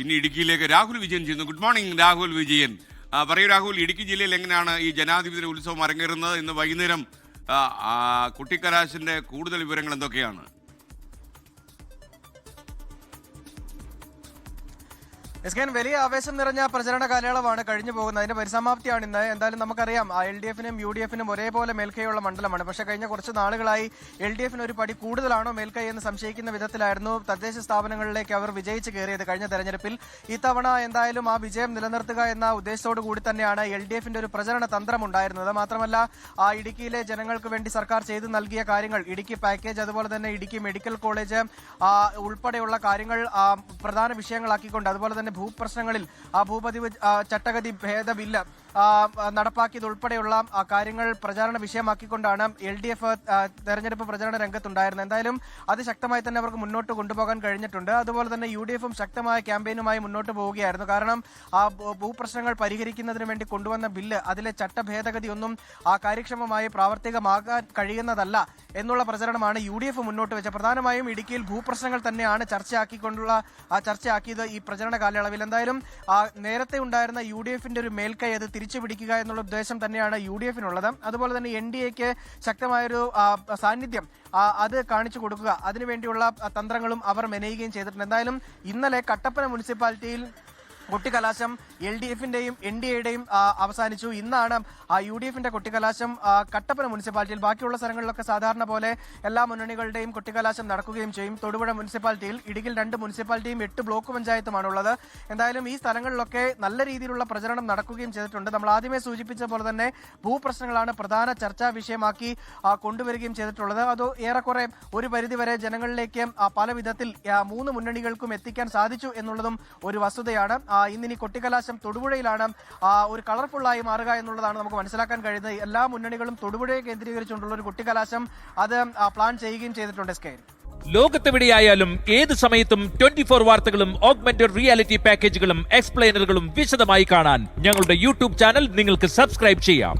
ഇനി ഇടുക്കിയിലേക്ക് രാഹുൽ വിജയൻ ചെയ്യുന്നു. Good morning Rahul Vijayan. പറയൂ രാഹുൽ, ഇടുക്കി ജില്ലയിൽ എങ്ങനെയാണ് ഈ ജനാധിപത്യ ഉത്സവം അരങ്ങേറുന്നത്? ഇന്ന് വൈകുന്നേരം കുട്ടിക്കലാശിന്റെ കൂടുതൽ വിവരങ്ങൾ എന്തൊക്കെയാണ്? വലിയ ആവേശം നിറഞ്ഞ പ്രചരണ കാലയളവാണ് കഴിഞ്ഞു പോകുന്നത്. അതിന്റെ പരിസമാപ്തിയാണ് ഇന്ന്. എന്തായാലും നമുക്കറിയാം LDF-നും UDF-നും ഒരേപോലെ മേൽക്കൈയുള്ള മണ്ഡലമാണ്. പക്ഷേ കഴിഞ്ഞ കുറച്ച് നാളുകളായി LDF-ന് ഒരു പടി കൂടുതലാണോ മേൽക്കൈ എന്ന് സംശയിക്കുന്ന വിധത്തിലായിരുന്നു തദ്ദേശ സ്ഥാപനങ്ങളിലേക്ക് അവർ വിജയിച്ച് കയറിയത് കഴിഞ്ഞ തെരഞ്ഞെടുപ്പിൽ. ഇത്തവണ എന്തായാലും ആ വിജയം നിലനിർത്തുക എന്ന ഉദ്ദേശത്തോടു കൂടി തന്നെയാണ് LDF-ന്റെ ഒരു പ്രചരണ തന്ത്രം ഉണ്ടായിരുന്നത്. മാത്രമല്ല ഇടുക്കിയിലെ ജനങ്ങൾക്ക് വേണ്ടി സർക്കാർ ചെയ്തു നൽകിയ കാര്യങ്ങൾ, ഇടുക്കി പാക്കേജ്, അതുപോലെ തന്നെ ഇടുക്കി മെഡിക്കൽ കോളേജ് ഉൾപ്പെടെയുള്ള കാര്യങ്ങൾ പ്രധാന വിഷയങ്ങളാക്കിക്കൊണ്ട്, അതുപോലെ തന്നെ ഭൂപ്രശ്നങ്ങളിൽ ഭൂപതിവ് ചട്ടഗതി ഭേദ ബില്ല് നടപ്പാക്കിയതുൾപ്പെടെയുള്ള കാര്യങ്ങൾ പ്രചാരണ വിഷയമാക്കിക്കൊണ്ടാണ് LDF തെരഞ്ഞെടുപ്പ് പ്രചരണ രംഗത്തുണ്ടായിരുന്നത്. എന്തായാലും അത് ശക്തമായി തന്നെ അവർക്ക് മുന്നോട്ട് കൊണ്ടുപോകാൻ കഴിഞ്ഞിട്ടുണ്ട്. അതുപോലെ തന്നെ UDF-ഉം ശക്തമായ ക്യാമ്പയിനുമായി മുന്നോട്ട് പോവുകയായിരുന്നു. കാരണം ഭൂപ്രശ്നങ്ങൾ പരിഹരിക്കുന്നതിന് വേണ്ടി കൊണ്ടുവന്ന ബില്ല്, അതിലെ ചട്ടഭേദഗതിയൊന്നും കാര്യക്ഷമമായി പ്രാവർത്തികമാകാൻ കഴിയുന്നതല്ല എന്നുള്ള പ്രചരണമാണ് UDF മുന്നോട്ട് വെച്ചത്. പ്രധാനമായും ഇടുക്കിയിൽ ഭൂപ്രശ്നങ്ങൾ തന്നെയാണ് ചർച്ചയാക്കിയത് ഈ പ്രചരണ കാലയളവിൽ. എന്തായാലും നേരത്തെ ഉണ്ടായിരുന്ന UDF-ന്റെ ഒരു മേൽക്കൈ അത് തിരിച്ചു പിടിക്കുക എന്നുള്ള ഉദ്ദേശം തന്നെയാണ് UDF-നുള്ളത്. അതുപോലെ തന്നെ NDA-ക്ക് ശക്തമായൊരു സാന്നിധ്യം അത് കാണിച്ചു കൊടുക്കുക, അതിനുവേണ്ടിയുള്ള തന്ത്രങ്ങളും അവർ മെനയുകയും ചെയ്തിട്ടുണ്ട്. എന്തായാലും ഇന്നലെ കട്ടപ്പന മുനിസിപ്പാലിറ്റിയിൽ കൊട്ടിക്കലാശം LDF-ന്റെയും NDA-യുടെയും അവസാനിച്ചു. ഇന്നാണ് UDF-ന്റെ കൊട്ടിക്കലാശം കട്ടപ്പന മുനിസിപ്പാലിറ്റിയിൽ. ബാക്കിയുള്ള സ്ഥലങ്ങളിലൊക്കെ സാധാരണ പോലെ എല്ലാ മുന്നണികളുടെയും കൊട്ടിക്കലാശം നടക്കുകയും ചെയ്യും. തൊടുപുഴ മുനിസിപ്പാലിറ്റിയിൽ, ഇടുക്കിയിൽ 2 മുനിസിപ്പാലിറ്റിയും 8 ബ്ലോക്ക് പഞ്ചായത്തുമാണുള്ളത്. എന്തായാലും ഈ സ്ഥലങ്ങളിലൊക്കെ നല്ല രീതിയിലുള്ള പ്രചരണം നടക്കുകയും ചെയ്തിട്ടുണ്ട്. നമ്മൾ ആദ്യമേ സൂചിപ്പിച്ച പോലെ തന്നെ ഭൂപ്രശ്നങ്ങളാണ് പ്രധാന ചർച്ചാ വിഷയമാക്കി കൊണ്ടുവരികയും ചെയ്തിട്ടുള്ളത്. അത് ഏറെക്കുറെ ഒരു പരിധിവരെ ജനങ്ങളിലേക്ക് പല വിധത്തിൽ 3 മുന്നണികൾക്കും എത്തിക്കാൻ സാധിച്ചു എന്നുള്ളതും ഒരു വസ്തുതയാണ്. ഇന്നിനി കൊട്ടിക്കലാശം തൊടുപുഴയിലാണ് ഒരു കളർഫുള്ളായി മാറുക എന്നുള്ളതാണ് നമുക്ക് മനസ്സിലാക്കാൻ കഴിയുന്നത്. എല്ലാ മുന്നണികളും തൊടുപുഴയെ കേന്ദ്രീകരിച്ചുകൊണ്ടുള്ള ഒരു കൊട്ടിക്കലാശം അത് പ്ലാൻ ചെയ്യുകയും ചെയ്തിട്ടുണ്ട്. ലോകത്തെവിടെയായാലും ഏത് സമയത്തും 24 വാർത്തകളും ഓഗ്മെന്റഡ് റിയാലിറ്റി പാക്കേജുകളും എക്സ്പ്ലെയിനറുകളും വിശദമായി കാണാൻ ഞങ്ങളുടെ YouTube ചാനൽ നിങ്ങൾക്ക് സബ്സ്ക്രൈബ് ചെയ്യാം.